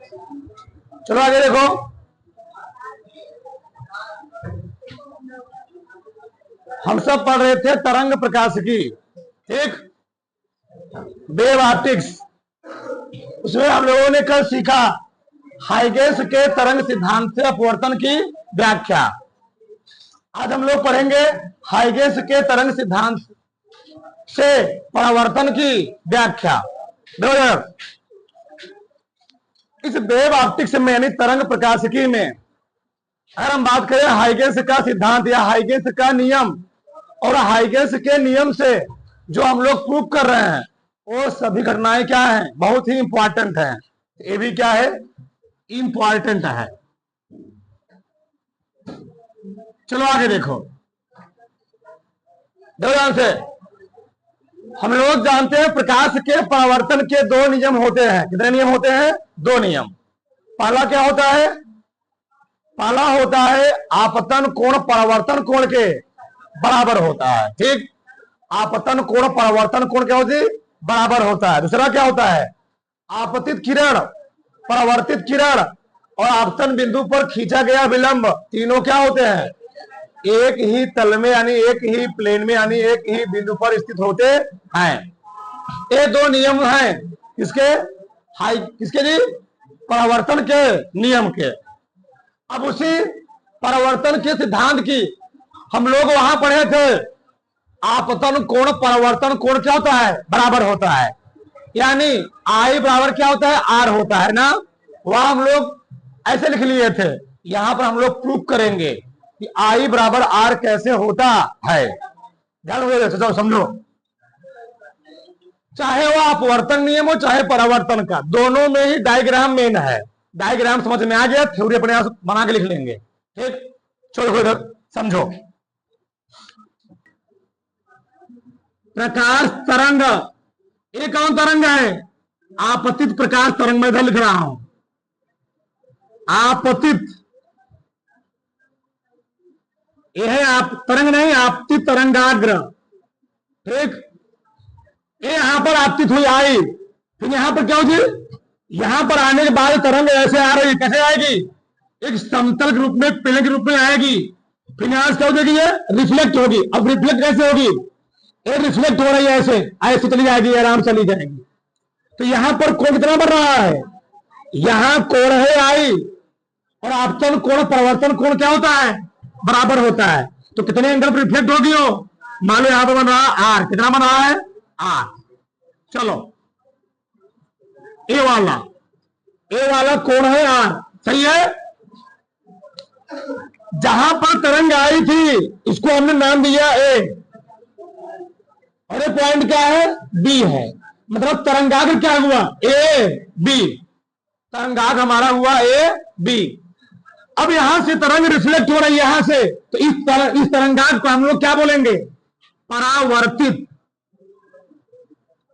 चलो आगे देखो। हम सब पढ़ रहे थे तरंग प्रकाशिकी, ठीक, वेव ऑप्टिक्स। उसमें हम लोगों ने कल सीखा हाइगेंस के तरंग सिद्धांत से अपवर्तन की व्याख्या। आज हम लोग पढ़ेंगे हाइगेंस के तरंग सिद्धांत से परावर्तन की व्याख्या। इस वेव ऑप्टिक्स में यानी तरंग प्रकाशिकी में अगर हम बात करें हाइगेंस का सिद्धांत या हाइगेंस का नियम, और हाइगेंस के नियम से जो हम लोग प्रूव कर रहे हैं वो सभी घटनाएं क्या हैं, बहुत ही इंपॉर्टेंट है। ये भी क्या है, इंपॉर्टेंट है। चलो आगे देखो, ध्यान से। हम लोग जानते हैं प्रकाश के परावर्तन के दो नियम होते हैं। कितने नियम होते हैं? दो नियम। पहला क्या होता है? पहला होता है आपतन कोण परावर्तन कोण के बराबर होता है, ठीक। आपतन कोण परावर्तन कोण क्या होती है? बराबर होता है। दूसरा क्या होता है? आपतित किरण, परावर्तित किरण और आपतन बिंदु पर खींचा गया विलंब, तीनों क्या होते हैं? एक ही तल में यानी एक ही प्लेन में यानी एक ही बिंदु पर स्थित होते हैं। ये दो नियम हैं किसके? किसके जी? परावर्तन के नियम के। अब उसी परावर्तन के सिद्धांत की हम लोग वहां पढ़े थे आपतन कोण परावर्तन कोण क्या होता है? बराबर होता है। यानी आई बराबर क्या होता है? आर होता है ना। वहां हम लोग ऐसे लिख लिए थे, यहां पर हम लोग प्रूफ करेंगे कि आई बराबर आर कैसे होता है। ध्यान समझो, चाहे वो अपवर्तन नियम हो चाहे परावर्तन का, दोनों में ही डायग्राम मेन है। डायग्राम समझ में आ गया, थ्योरी अपने आप बना के लिख लेंगे, ठीक। चलो इधर समझो। प्रकाश तरंग, ये कौन तरंग है? आपतित प्रकाश तरंग। में इधर लिख रहा हूं आपतित, यह है आप तरंग नहीं, आपतित तरंगाग्र, ठीक। ये यहां पर आपतित हुई आई, फिर यहां पर क्या होगी? यहां पर आने के बाद तरंग ऐसे आ रही, कैसे आएगी? एक समतल के रूप में, प्लेन के रूप में आएगी। फिर यहां से क्या हो जाएगी? ये रिफ्लेक्ट होगी। अब रिफ्लेक्ट कैसे होगी? ये रिफ्लेक्ट हो रही है, ऐसे ऐसे चली जाएगी, आराम चली जाएगी। तो यहां पर कोण कितना बढ़ रहा है? यहां कोण है आई, और आपतन कोण परिवर्तन कोण क्या होता है? बराबर होता है। तो कितने एंगल पर रिफ्लेक्ट होगी हो? मान लो यहां पर बन रहा आर, कितना बन रहा है? आर। चलो ए वाला कोण है आर, सही है। जहां पर तरंग आई थी इसको हमने नाम दिया ए, और ये पॉइंट क्या है? बी है। मतलब तरंगाग्र क्या हुआ? A B. तरंगाग्र हमारा हुआ ए बी। अब यहां से तरंग रिफ्लेक्ट हो रही है यहां से, तो इस तरंगाग्र को हम लोग क्या बोलेंगे? परावर्तित।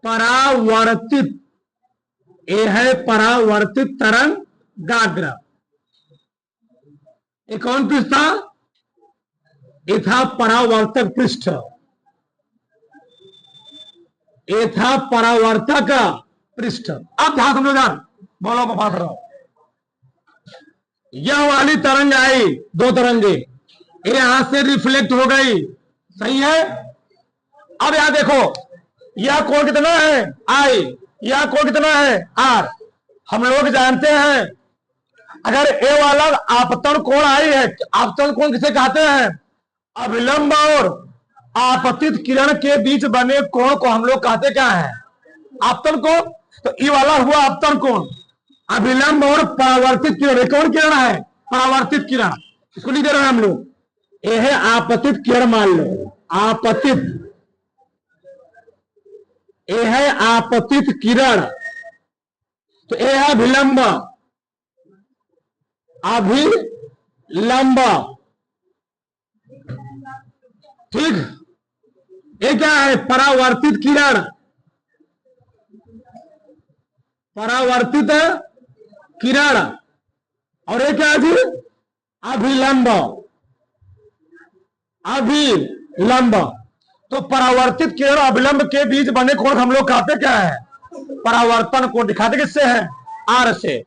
परावर्तित, ये है परावर्तित तरंगाग्र। ये कौन पृष्ठ था? ये था परावर्तक पृष्ठ, ये था परावर्तक पृष्ठ। अब ध्यान समझो, ध्यान बोलो, मैं बात रहा हूं। यह वाली तरंग आई, दो तरंगे, ये यहां से रिफ्लेक्ट हो गई, सही है। अब यहां देखो, यह कोण कितना है? आई। यह कोण कितना है? आर। हम लोग जानते हैं अगर ए वाला आपतन कोण आई है, आपतन कोण किसे कहते हैं? अभिलंब और आपतित किरण के बीच बने कोण को हम लोग कहते क्या है? आपतन कोण। तो ई वाला हुआ आपतन कोण। अभिलंब और परावर्तित किरण, कौन किरण है? परावर्तित किरण। इसको नहीं दे रहे हैं हम लोग, ये है आपतित किरण। मान लो आपतित, ये है आपतित किरण, तो ये है अभिलंब। अभिलंब, ठीक। ये क्या है? परावर्तित किरण। परावर्तित किरण। और ये क्या है? अभिलंब। अभिलंब। तो परावर्तित किरण और अभिलंब के बीच बने कोण हम लोग कहते क्या है? परावर्तन कोण। दिखाते किससे है? आर से।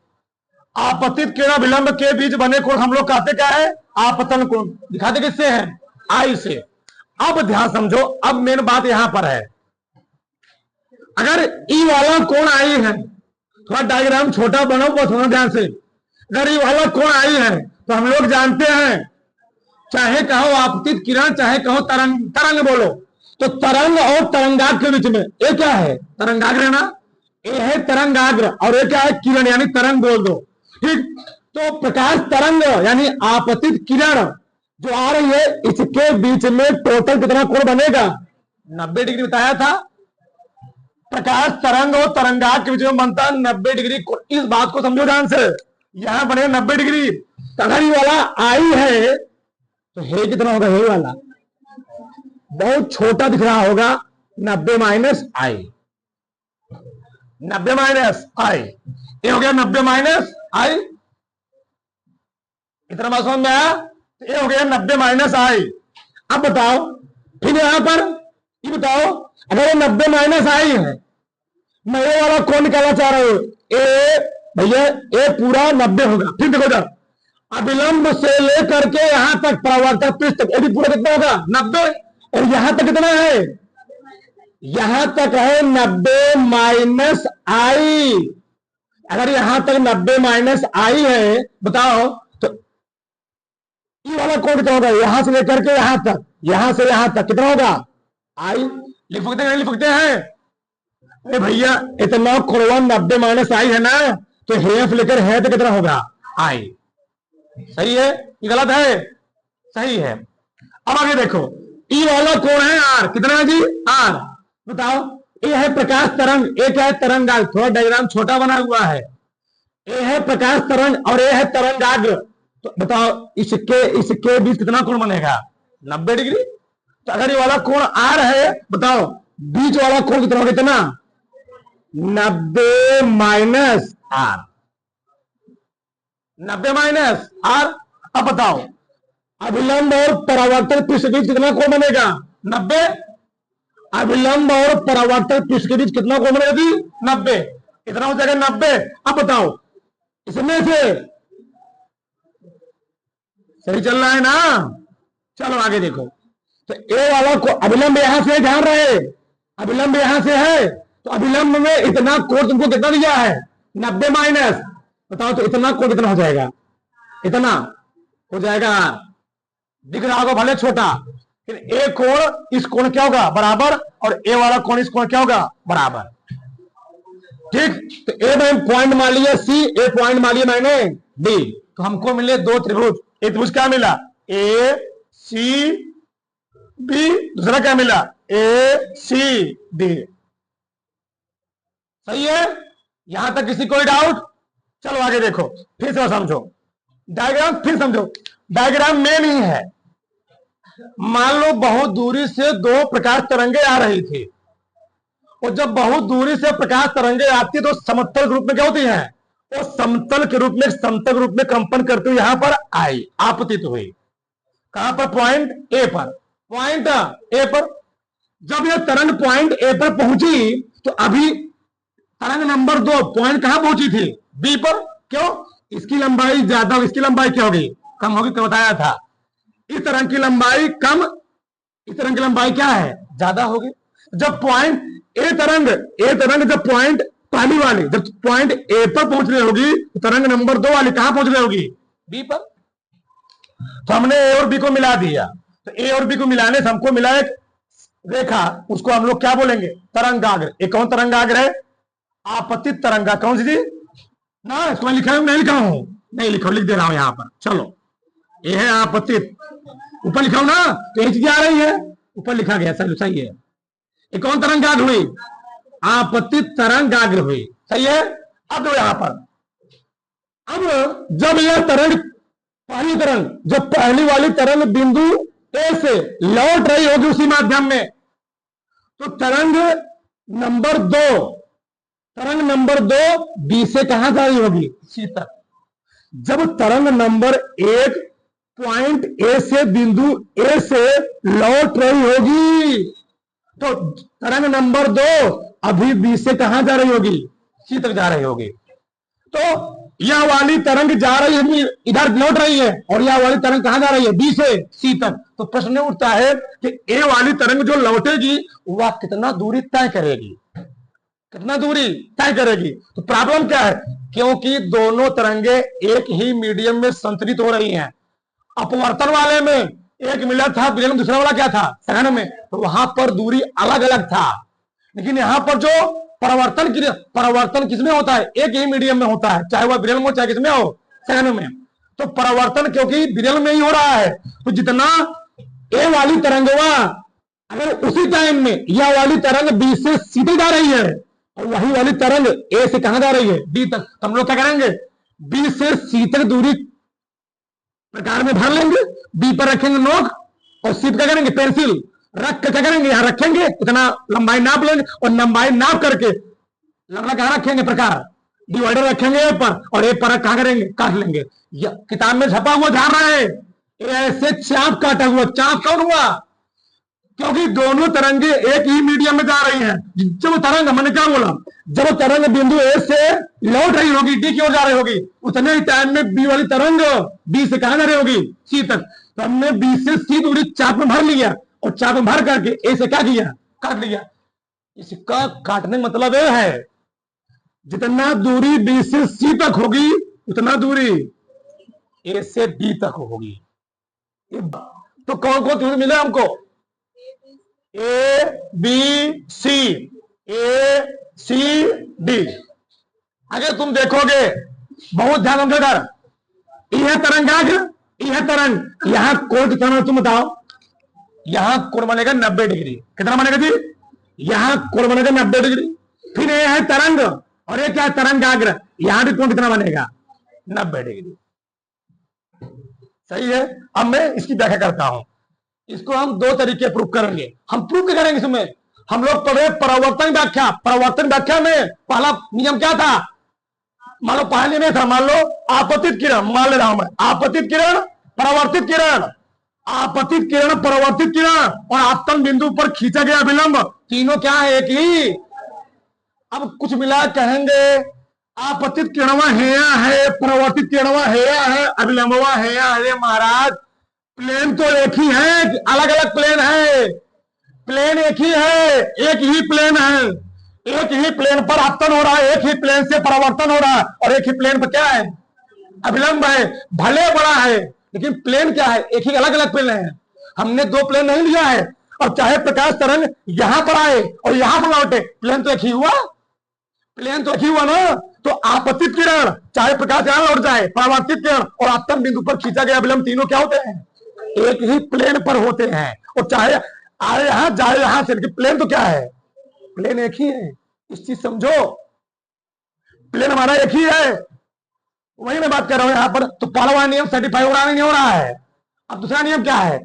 आपतित किरण विलंब के बीच बने कोण हम लोग कहते क्या है? आपतन कोण। दिखाते किससे है? आई से। अब ध्यान समझो, अब मेन बात यहां पर है, अगर ई वाला कोण आई है, थोड़ा डायग्राम छोटा बनाओ थोड़ा ध्यान से, अगर ई वाला कोण आई है तो हम लोग जानते हैं, चाहे कहो आपतित किरण चाहे कहो तरंग, तरंग बोलो, तो तरंग और तरंगाग्र के बीच में ये क्या है? तरंगाग्र है ना, ये है तरंगाग्र, और ये क्या है? किरण, यानी तरंग बोल दो। ठीक, तो प्रकाश तरंग यानी आपतित किरण जो आ रही है, इसके बीच में टोटल कितना कोण बनेगा? 90 डिग्री बताया था। प्रकाश तरंग और तरंगाग्र के बीच में बनता है 90 डिग्री। इस बात को समझो ध्यान से, यहां बने 90 डिग्री। अगर ये वाला आई है तो हे कितना होगा? हे वाला बहुत छोटा दिख रहा होगा, 90 माइनस आई, 90 माइनस आई, ये हो गया 90 माइनस आई। इतना बात समझ में आया? तो ये हो गया 90 माइनस आई। अब बताओ फिर यहां पर ये बताओ, अगर ये 90 माइनस आई है, मैं ये वाला कौन निकालना चाह रहा हूं? ए भैया ये पूरा 90 होगा। फिर देखो जब अविलंब से लेकर के यहां तक परावर्तक पृष्ठ तक, ये भी पूरा कितना होगा? 90। और यहां तक कितना है? यहां तक है 90 माइनस आई। अगर यहां तक 90 माइनस आई है, बताओ तो ये वाला कोण कितना होगा? यहां से लेकर के यहां तक, यहां से यहां तक कितना होगा? आई। लिख सकते हैं, नहीं लिख सकते हैं? अरे भैया इतना कोण 90 माइनस आई है ना, तो हेफ लेकर है तो कितना होगा? आई। सही है? ये गलत है? सही है। अब आगे देखो, ई वाला कोण है आर, कितना है जी? आर। बताओ, ये है प्रकाश तरंग, ये क्या है? तरंगाग्र। थोड़ा डायग्राम छोटा बना हुआ है। ये है प्रकाश तरंग और ये है तरंगाग्र। तो बताओ इसके बीच कितना कोण बनेगा? 90 डिग्री। तो अगर ये वाला कोण आर है, बताओ बीच वाला कोण कितना होगा? कितना? 90 माइनस आर, 90 माइनस आर। अब बताओ अविलंब और परावर्तक पृष्ठ के बीच कितना कोण बनेगा? 90। अविलंब और परावर्तक पृष्ठ के बीच कितना कोण बनेगा? 90। कितना हो जाएगा? 90। अब बताओ इसमें से सही चल रहा है ना? चलो आगे देखो, तो ए वाला को अविलंब यहां से, ध्यान रहे अविलंब यहां से है, तो अविलंब में इतना कोण तुमको कितना दिया है? 90 माइनस। बताओ तो इतना कोण कितना हो जाएगा? इतना हो जाएगा, दिख रहा होगा भले छोटा, फिर ए कोण इस कोण क्या होगा? बराबर, और ए वाला कोण इस कोण क्या होगा? बराबर। ठीक, तो ए मैंने पॉइंट मान लिया सी, ए पॉइंट मान लिया मैंने डी, तो हमको मिले दो त्रिभुज। एक त्रिभुज क्या मिला? ए सी बी, दूसरा क्या मिला? ए सी डी। सही है? यहां तक किसी कोई डाउट? चलो आगे देखो, फिर से समझो डायग्राम, फिर समझो डायग्राम मेन ही है। मान लो बहुत दूरी से दो प्रकाश तरंगे आ रही थी, और जब बहुत दूरी से प्रकाश तरंगे आती है तो समतल रूप में क्या होती है? वो समतल के रूप में, समतल रूप में कंपन करते हुए यहां पर आई, आपतित हुई। कहां पर? पॉइंट ए पर। पॉइंट ए पर जब यह तरंग पॉइंट ए पर पहुंची, तो अभी तरंग नंबर 2 पॉइंट कहां पहुंची थी? बी पर। क्यों? इसकी लंबाई ज्यादा, इसकी लंबाई क्या होगी? कम होगी, तो बताया था। इस तरंग की लंबाई कम, इस तरंग की लंबाई क्या है? ज्यादा होगी। जब पॉइंट ए तरंग जब पॉइंट पहली वाली जब पॉइंट ए पर पहुंच रही होगी, तो तरंग नंबर 2 वाली कहां पहुंच रही होगी? बी पर। तो हमने ए और बी को मिला दिया, तो ए और बी को मिलाने से हमको मिला एक रेखा, उसको हम लोग क्या बोलेंगे? तरंगाग्र। एक कौन तरंगाग्र है? आपतित तरंगा। कौन सी? ना इसको लिखा हूं, नहीं लिखा हूं, नहीं लिखा, लिख दे रहा हूं यहां पर। चलो, ये है आपतित, ऊपर लिखा हूं ना, तो ये चीज आ रही है, ऊपर लिखा गया, सही है। ये कौन तरंगाग्र हुई? आपतित तरंगाग्र हुई। सही है? अब दो यहां पर, अब जब यह तरंग, पहली तरंग, जब पहली वाली तरंग बिंदु ए से लौट रही होगी उसी माध्यम में, तो तरंग नंबर 2 बी से कहां जा रही होगी? सी तक। जब तरंग नंबर 1 पॉइंट ए से, बिंदु ए से लौट रही होगी, तो तरंग नंबर 2 अभी बी से कहां जा रही होगी? सी तक जा रही होगी। तो यह वाली तरंग जा रही है, इधर लौट रही है, और यह वाली तरंग कहां जा रही है, बी से सी तक। तो प्रश्न उठता है कि ए वाली तरंग जो लौटेगी वह कितना दूरी तय करेगी, कितना दूरी तय करेगी। तो प्रॉब्लम क्या है, क्योंकि दोनों तरंगे एक ही मीडियम में संतरित हो रही हैं। अपवर्तन वाले में एक मिला था विलयन, दूसरा वाला क्या था, सहन में, तो वहां पर दूरी अलग अलग था। लेकिन यहां पर जो परावर्तन किसमें होता है, एक ही मीडियम में होता है, चाहे वह विरल में हो चाहे किसमें हो, सहन में। तो परावर्तन क्योंकि विरल में ही हो रहा है, तो जितना ए वाली तरंगवा अगर उसी टाइम में यह वाली तरंग बी से सीधे जा रही है और वही वाली तरंग ए से कहां जा रही है, डी तक, तो हम लोग क्या करेंगे, बी से सी तक दूरी प्रकार में भर लेंगे, बी पर रखेंगे नोक और सी पर क्या करेंगे, पेंसिल रख के क्या करेंगे, यहां रखेंगे, इतना लंबाई नाप लेंगे और लंबाई नाप करके लंबा कहां रखेंगे, प्रकार डिवाइडर रखेंगे ए पर, और ए पर कहां करेंगे, काट लेंगे। किताब में छपा हुआ ध्यान रहे, ऐसे चाप काटा हुआ, चाप कौन हुआ, क्योंकि दोनों तरंगे एक ही मीडियम में जा रही हैं। जब तरंग, मैंने क्या बोला, जब तरंग बिंदु ए से लौट रही होगी, डी की ओर जा रही होगी, उतने ही टाइम में बी वाली तरंग बी से कहां जा रही होगी, सी तक। तो हमने बी से सी दूरी चाप में भर लिया और चाप में भर करके ए से क्या किया, काट लिया। इसका काटने का मतलब यह है, जितना दूरी बी से सी तक होगी उतना दूरी ए से डी तक होगी। तो कौन कौन दूरी मिले हमको, A B C, A C D. अगर तुम देखोगे, बहुत ध्यान देकर, यह तरंगाग्र, यह तरंग, यहां कोण कितना, तुम बताओ, यहां कोण बनेगा 90 डिग्री, कितना बनेगा जी, यहां कोण बनेगा 90 डिग्री। फिर यह है तरंग, और ये क्या है, तरंगाग्र, यहां भी कोण कितना बनेगा, 90 डिग्री। सही है। अब मैं इसकी व्याख्या करता हूं, इसको हम दो तरीके प्रूफ करेंगे। हम प्रूफ क्या करेंगे इसमें, हम लोग पढ़े परावर्तन व्याख्या। परावर्तन व्याख्या में पहला नियम क्या था, मान लो पहले नहीं था, मान लो आपतित किरण, मान ले रहा हूं मैं, आपतित किरण, परावर्तित किरण, आपतित किरण, परावर्तित किरण और आपतन बिंदु पर खींचा गया विलंब, तीनों क्या है, एक ही। अब कुछ मिला कहेंगे आपतित किरणवा हेया है, परावर्तित किरणवा हेया है, अभिलंबवा हेया है। महाराज प्लेन तो एक ही है, अलग अलग प्लेन है, प्लेन एक ही है, एक ही प्लेन है, एक ही प्लेन पर आपतन हो रहा है, एक ही प्लेन से परावर्तन हो रहा है, और एक ही प्लेन पर क्या है, अभिलंब है। भले बड़ा है लेकिन प्लेन क्या है, एक ही, अलग अलग प्लेन है। हमने दो प्लेन नहीं लिया है, और चाहे प्रकाश तरंग यहां पर आए और यहां पर लौटे, प्लेन तो एक ही हुआ, प्लेन तो एक ही हुआ ना। तो आपतित किरण, चाहे प्रकाश यहां लौट जाए, परावर्तित किरण और आपतन बिंदु पर खींचा गया विलंब, तीनों क्या होते हैं, एक ही प्लेन पर होते हैं। और चाहे आए यहां जाए यहां से, प्लेन तो क्या है, प्लेन एक ही है। इस चीज समझो, प्लेन हमारा एक ही है, वही मैं बात कर रहा हूं यहां पर। तो पहला नियम सर्टिफाई हो रहा नहीं हो रहा है। अब दूसरा नियम क्या है,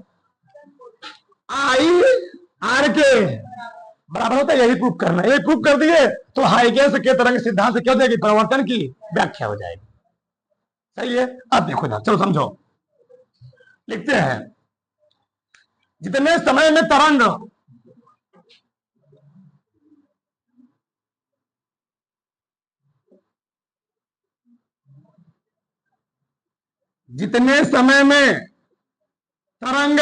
आई आर के बराबर होता है, यही प्रूफ करना, यही प्रूफ कर दिए तो हाइगेंस के तरंग सिद्धांत से क्या हो जाएगी, परिवर्तन की व्याख्या हो जाएगी। सही है। अब देखो ना, चलो समझो, लिखते हैं, जितने समय में तरंग जितने समय में तरंग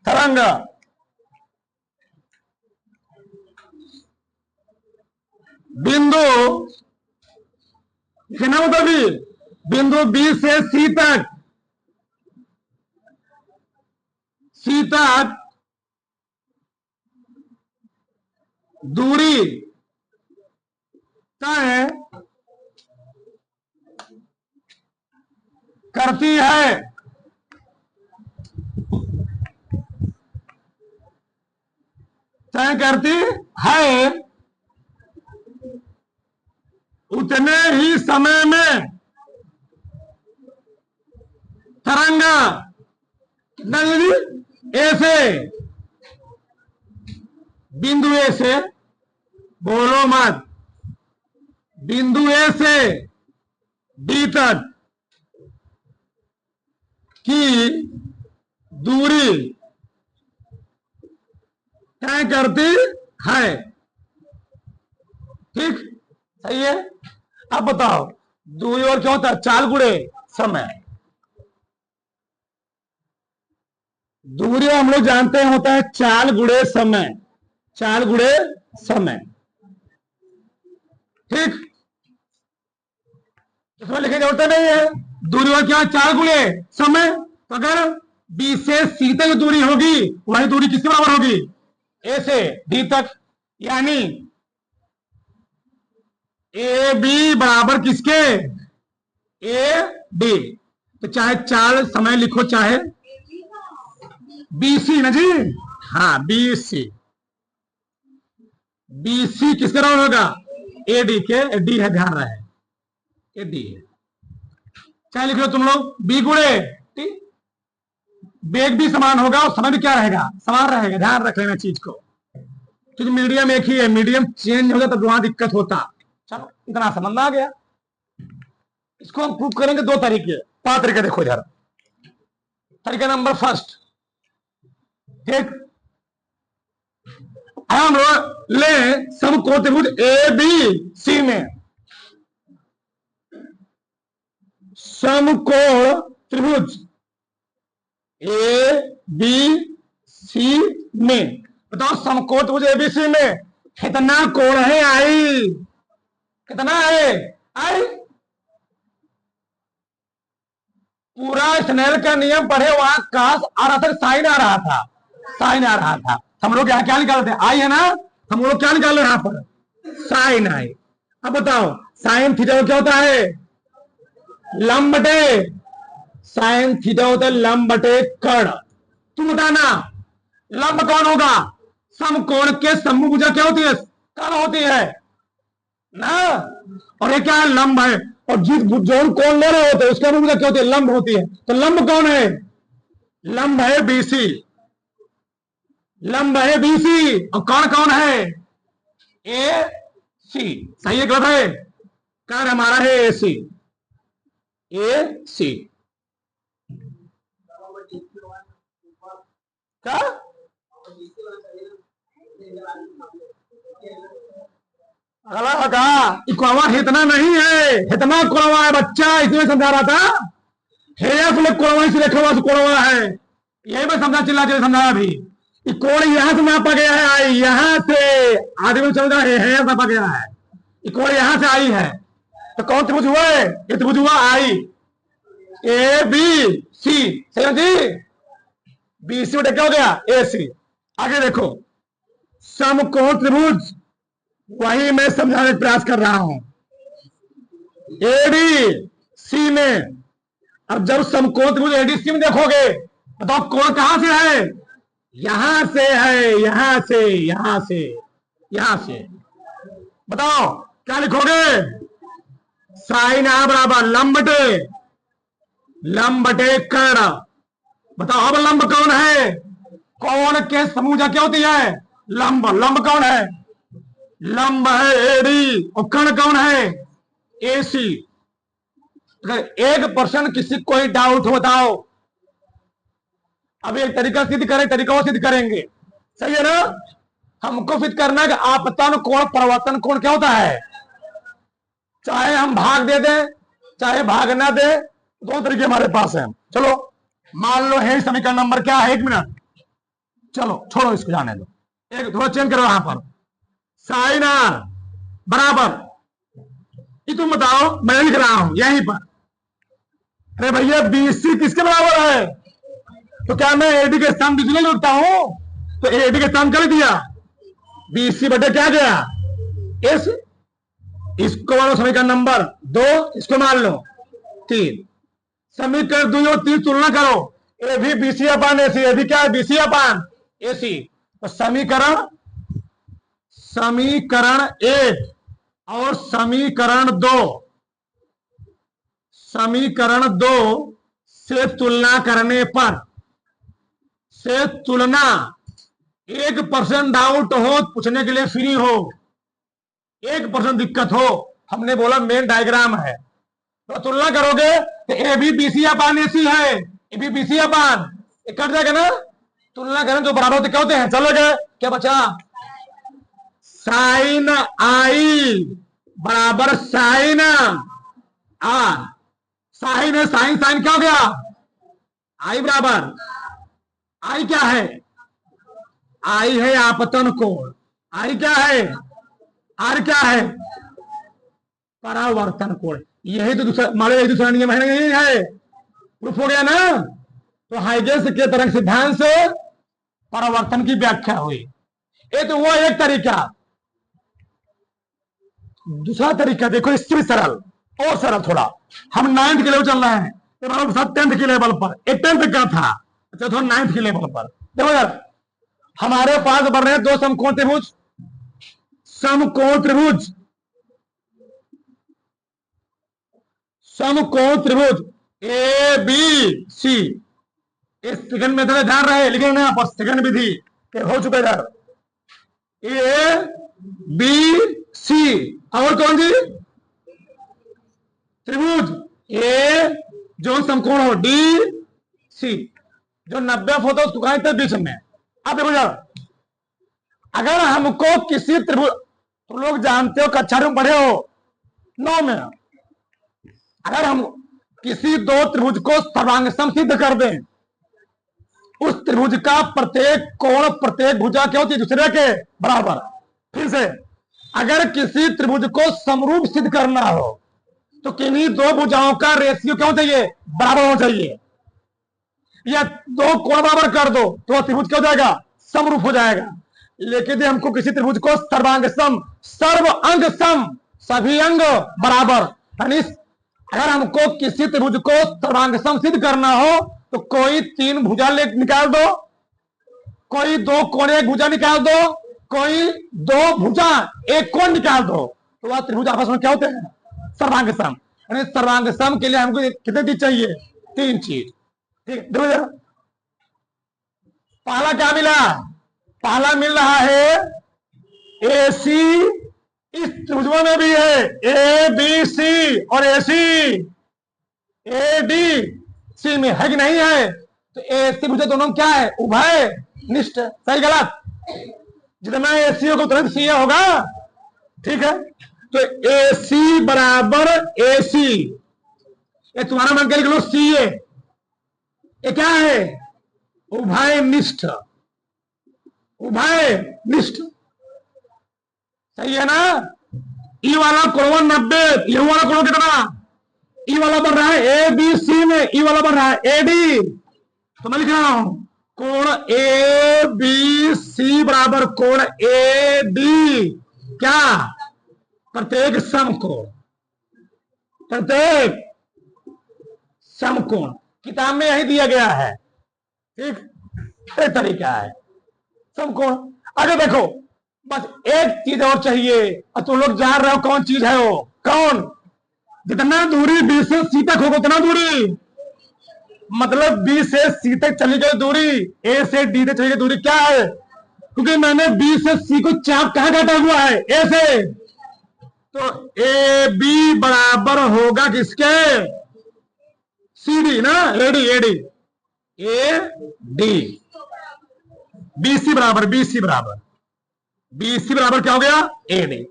तरंग बिंदु, लिखना होता भी, बिंदु बी से सी तक, सी तक दूरी तय करती है, तय करती है, उतने ही समय में तरंग कितना दूरी, ए से, बिंदु ए से, बोलो मत, बिंदु ए से डी तक की दूरी तय करती है। ठीक, सही है। अब बताओ दूरी और क्या होता है, चाल गुणे समय। दूरी हम लोग जानते हैं होता है चाल गुणे समय, चाल गुणे समय, ठीक। इसमें लिखने की जरूरत नहीं है। दूरी और क्या, चाल गुणे समय। तो अगर बी से सी तक दूरी होगी वही दूरी किसके बराबर होगी, ए से डी तक, यानी ए बी बराबर किसके, ए डी। तो चाहे चाल समय लिखो चाहे बी सी ना जी, हाँ बी सी, बी सी किसके बराबर होगा, ए डी के, डी है ध्यान रहे, ए डी है। चाहे लिख लो तुम लोग बी गुणे, ठीक, वेग भी समान होगा और समय भी क्या रहेगा, समान रहेगा, ध्यान रख लेना चीज को, क्योंकि मीडियम एक ही है, मीडियम चेंज हो जाता तो वहां दिक्कत होता। चलो इतना समझ में आ गया। इसको हम प्रूव करेंगे दो तरीके, पांच तरीके देखो इधर। तरीका नंबर फर्स्ट, ठीक, हम लोग ले समकोण त्रिभुज ए बी सी में, समकोण त्रिभुज ए बी सी में, बताओ समकोण त्रिभुज ए बी सी में कितना कोण है आई, कितना है आई। पूरा स्नेल का नियम पढ़े, वहां काश आ रहा था, साइन आ रहा था, साइन आ रहा था। हम लोग यहाँ क्या निकाल रहे थे, आई है ना, हम लोग क्या निकाल रहे हैं यहाँ पर, साइन आई। अब बताओ साइन थीटा क्या होता है, लंब बटे, साइन थीटा होता है लंब बटे कर्ण। तुम बताना लंब कौन होगा, समकोण के समभुजा क्या होती है, कर्ण होती है ना, और ये क्या है, लंब है, और जिस जोन कोण ले रहे होते हैं उसका भुजा क्या होती है, लंब होती है। तो लंब कौन है, लंब है बीसी, लंब है बीसी, और कौन कौन है, ए सी। सही है गलत है, कर्ण हमारा है ए सी, ए सी। क्या अगला कहा कोणवा इतना नहीं है, इतना कोणवा है बच्चा, इसमें समझा रहा था, हेयस में कोणवा से लिखा हुआ कोणवा है, यही मैं समझा, चिल्ला चिल्ला समझाया अभी। कोण यहां से नापा गया है, आई यहां से, आदमी समझा है नापा गया है, कोण यहां से आई है, तो कौन त्रिभुज हुआ है, ये त्रिभुज हुआ आई, ए बी सी, सही जी, बी सी क्या हो गया, ए सी। आगे देखो समकोण त्रिभुज, वही मैं समझाने का प्रयास कर रहा हूं, एडी सी में। अब जब समकोण त्रिभुज एडीसी में देखोगे बताओ कोण कहां से है, यहां से है, यहां से, यहां से, यहां से। बताओ क्या लिखोगे, साइन आ बराबर लंब बटे कर्ण। बताओ अब लंब कौन है, कोण के समभुजा क्या होती है, लंब, लंब कौन है, लंब है एडी, और कर्ण कौन है, एसी। अगर 1% किसी कोई डाउट हो बताओ, अब एक तरीका सिद्ध करें, तरीका वो सिद्ध करेंगे, सही है ना। हमको सिद्ध करना है कि आपतन कोण परिवर्तन कोण क्या होता है, चाहे हम भाग दे दें चाहे भाग ना दे, दो तरीके हमारे पास हैं। चलो मान लो है समीकरण नंबर क्या है, 1 मिनट, चलो छोड़ो इसको जाने दो, एक थोड़ा चेंज करो यहां पर, साइन आर बराबर, ये तुम बताओ, मैं लिख रहा हूं यहीं पर, अरे भैया बीसी किसके बराबर है, तो क्या मैं एडी के स्थान बीसी नहीं लिखता हूं, तो एडी के स्थान कर दिया, बीसी बटे क्या गया, एस। इसको मान लो समीकरण नंबर 2, इसको मान लो 3, समीकरण 2 और 3 तुलना करो, ए भी बीसी अपान एसी, ए भी क्या है, बीसी अपान एसी। तो समीकरण 1 और समीकरण 2 से तुलना करने पर, से तुलना 1% डाउट हो पूछने के लिए फ्री हो, 1% दिक्कत हो, हमने बोला मेन डायग्राम है, तो तुलना करोगे तो ए भी बीसी अपान एसी है, ए भी बीसी अपान, कट जाएगा ना, तुलना करें तो बराबर होते क्या होते हैं, चलो गए क्या बचा, साइन आई बराबर साइन आर। साइन है, साइन साइन क्या हो गया, आई बराबर, आई क्या है, आई है आपतन कोण, आई क्या है, आर क्या है, परावर्तन कोण। यही तो दूसरा मान लो, यही दूसरा नियम है नहीं है, प्रूफ हो गया ना। तो हाइगेंस के तरंग सिद्धांत से परावर्तन की व्याख्या हुई। ये तो वो एक तरीका। दूसरा तरीका देखो, इससे भी सरल और सरल थोड़ा। हम 9th के लेवल चल रहे हैं, तो सब 10th के लेवल पर, 10th का था, अच्छा थोड़ा 9th के लेवल पर देखो यार। हमारे पास बन रहे हैं दो समकोण त्रिभुज, समकोण त्रिभुज, समकोण त्रिभुज ए बी सी। इस सेकंड मेथड ध्यान रहे, लिखे ना पर सेकंड विधि हो चुका है यार। ए बी सी और कौन जी, त्रिभुज ए जो समकोण हो डी सी, जो 90 होता है उसको कहा था बीच में। अब देखो यार, अगर हमको किसी त्रिभुज, तुम लोग जानते हो, कक्षा में पढ़े हो 9 में, अगर हम किसी दो त्रिभुज को सर्वांग सम सिद्ध कर दें, उस त्रिभुज का प्रत्येक कोण, प्रत्येक भुजा क्या होती है, दूसरे के बराबर। फिर से, अगर किसी त्रिभुज को समरूप सिद्ध करना हो तो किन्हीं दो भुजाओं का रेशियो क्या होना चाहिए, बराबर होना चाहिए। या दो कोण बराबर कर दो तो त्रिभुज क्या हो जाएगा, समरूप हो जाएगा। लेकिन हमको किसी त्रिभुज को सर्वांग सम, सर्व अंग सम, सभी अंग बराबर, यानी अगर हमको किसी त्रिभुज को सर्वांग सम सिद्ध करना हो तो कोई 3 भुजा निकाल दो, कोई 2 कोण एक भुजा निकाल दो, कोई 2 भुजा एक कोण निकाल दो, तो वह त्रिभुज आपस में क्या होते हैं, सर्वांग सम। यानी सर्वांग सम के लिए हमको कितने चीज चाहिए, 3 चीज। ठीक, देखो जरा पहला क्या मिला, पहला मिल रहा है ए सी, इस त्रिभुज में भी है ए बी सी और ए सी, ए डी सी में है कि नहीं है, तो ए सी भुजा दोनों क्या है, उभय निष्ठ। सही गलत, जितना ए सी होगा तुरंत सी होगा, ठीक है। तो ए सी बराबर ए सी, ये तुम्हारा मान के लिख लो सी ए, ये क्या है, उभय निष्ठ, उभय निष्ठ, सही है ना। ई वाला कोण 90, ये वाला कोण कितना, ई वाला बन रहा है ए बी सी में, ई वाला बन रहा है ए डी, तो मैं लिख रहा हूं कोण ए बी सी बराबर कोण ए डी, क्या, प्रत्येक समकोण, प्रत्येक समकोण। किताब में यही दिया गया है, ठीक, ये तरीका है समकोण। आगे देखो, बस एक चीज और चाहिए, और तुम लोग जान रहे हो कौन चीज है वो, कौन, जितना दूरी बी से सी तक होगा उतना दूरी, मतलब बी से सी तक चली गई दूरी, ए से डी तक चली गई दूरी क्या है, क्योंकि मैंने बी से सी को चाप कहां काटा हुआ है, ए से, तो ए बी बराबर होगा किसके, सी डी ना, AD, AD, A D, B C बराबर, बी सी बराबर, बी सी बराबर क्या हो गया, ए डी।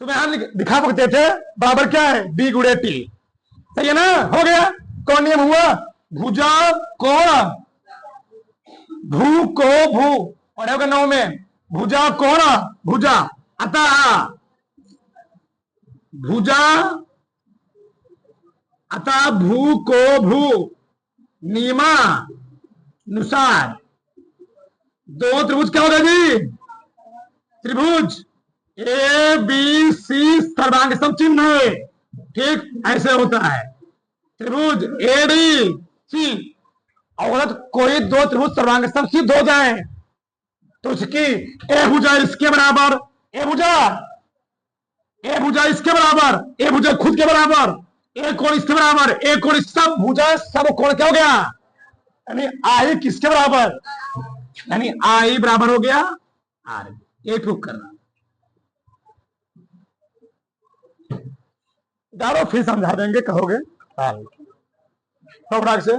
तो मैं यहां दिखा सकते थे बराबर क्या है, बी गुणे टी, सही है ना, हो गया। कौन नियम हुआ, भुजा कोण, भू को भू, पढ़े होगा 9 में, भुजा कोण भुजा, अतः भुजा, अतः भू को भू नियमानुसार दो त्रिभुज क्या होगा जी, त्रिभुज ए बी सी सर्वांग सम चिन्ह है, ठीक, ऐसे होता है त्रिभुज ए डी सी। और कोई दो त्रिभुज सर्वांग सम सिद्ध हो जाए तो उसकी ए भुजा इसके बराबर, ए भुजा, ए भुजा इसके बराबर, ए भुजा खुद के बराबर, ए कोण इसके बराबर, ए कोण, सब भुजा सब कोण क्या हो गया, यानी आई किसके बराबर, यानी आई बराबर हो गया आर। ये प्रूफ करना, फिर समझा देंगे, कहोगे फटाक से।